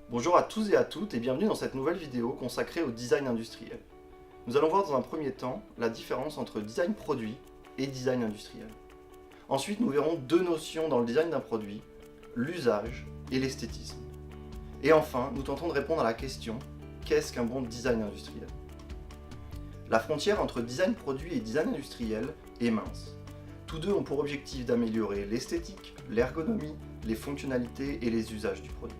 Bonjour à tous et à toutes et bienvenue dans cette nouvelle vidéo consacrée au design industriel. Nous allons voir dans un premier temps la différence entre design produit et design industriel. Ensuite, nous verrons deux notions dans le design d'un produit, l'usage et l'esthétisme. Et enfin, nous tentons de répondre à la question, qu'est-ce qu'un bon design industriel? La frontière entre design produit et design industriel est mince. Tous deux ont pour objectif d'améliorer l'esthétique, l'ergonomie, les fonctionnalités et les usages du produit.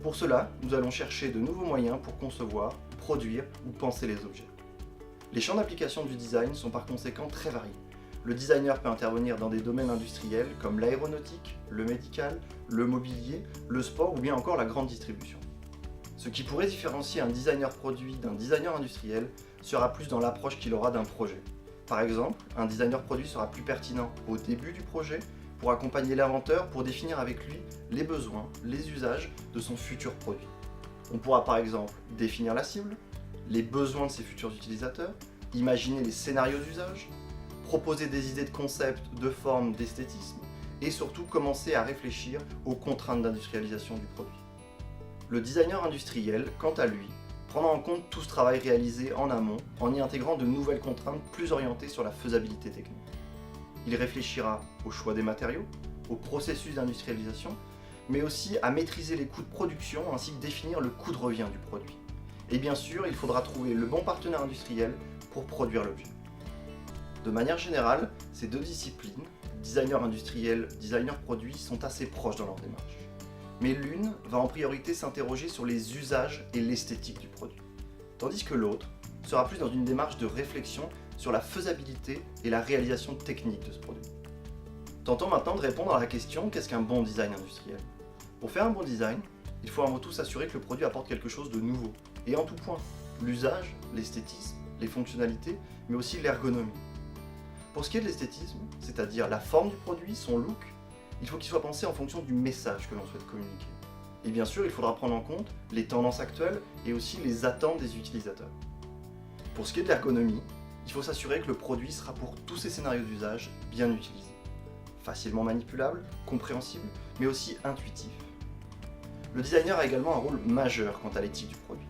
Pour cela, nous allons chercher de nouveaux moyens pour concevoir, produire ou penser les objets. Les champs d'application du design sont par conséquent très variés. Le designer peut intervenir dans des domaines industriels comme l'aéronautique, le médical, le mobilier, le sport ou bien encore la grande distribution. Ce qui pourrait différencier un designer produit d'un designer industriel sera plus dans l'approche qu'il aura d'un projet. Par exemple, un designer produit sera plus pertinent au début du projet pour accompagner l'inventeur pour définir avec lui les besoins, les usages de son futur produit. On pourra par exemple définir la cible, les besoins de ses futurs utilisateurs, imaginer les scénarios d'usage, proposer des idées de concept, de forme, d'esthétisme et surtout commencer à réfléchir aux contraintes d'industrialisation du produit. Le designer industriel, quant à lui, prendra en compte tout ce travail réalisé en amont en y intégrant de nouvelles contraintes plus orientées sur la faisabilité technique. Il réfléchira au choix des matériaux, au processus d'industrialisation, mais aussi à maîtriser les coûts de production ainsi que définir le coût de revient du produit. Et bien sûr, il faudra trouver le bon partenaire industriel pour produire l'objet. De manière générale, ces deux disciplines, designer industriel, designer produit, sont assez proches dans leur démarche. Mais l'une va en priorité s'interroger sur les usages et l'esthétique du produit, tandis que l'autre sera plus dans une démarche de réflexion sur la faisabilité et la réalisation technique de ce produit. Tentons maintenant de répondre à la question qu'est-ce qu'un bon design industriel? Pour faire un bon design, il faut avant tout s'assurer que le produit apporte quelque chose de nouveau, et en tout point, l'usage, l'esthétisme, les fonctionnalités, mais aussi l'ergonomie. Pour ce qui est de l'esthétisme, c'est-à-dire la forme du produit, son look, il faut qu'il soit pensé en fonction du message que l'on souhaite communiquer. Et bien sûr, il faudra prendre en compte les tendances actuelles et aussi les attentes des utilisateurs. Pour ce qui est de l'ergonomie, il faut s'assurer que le produit sera pour tous ces scénarios d'usage bien utilisé. Facilement manipulable, compréhensible, mais aussi intuitif. Le designer a également un rôle majeur quant à l'éthique du produit.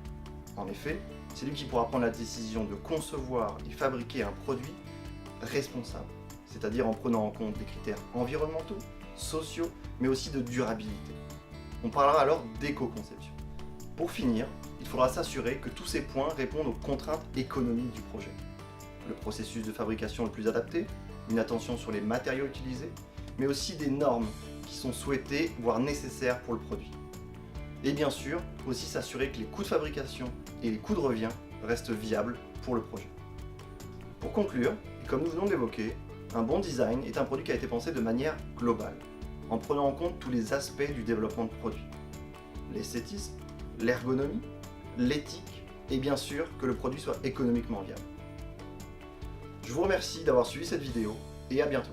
En effet, c'est lui qui pourra prendre la décision de concevoir et fabriquer un produit responsable, c'est-à-dire en prenant en compte des critères environnementaux, sociaux, mais aussi de durabilité. On parlera alors d'éco-conception. Pour finir, il faudra s'assurer que tous ces points répondent aux contraintes économiques du projet. Le processus de fabrication le plus adapté, une attention sur les matériaux utilisés, mais aussi des normes qui sont souhaitées, voire nécessaires pour le produit. Et bien sûr, aussi s'assurer que les coûts de fabrication et les coûts de revient restent viables pour le projet. Pour conclure, et comme nous venons de l'évoquer, un bon design est un produit qui a été pensé de manière globale, en prenant en compte tous les aspects du développement de produit. L'esthétisme, l'ergonomie, l'éthique, et bien sûr que le produit soit économiquement viable. Je vous remercie d'avoir suivi cette vidéo, et à bientôt.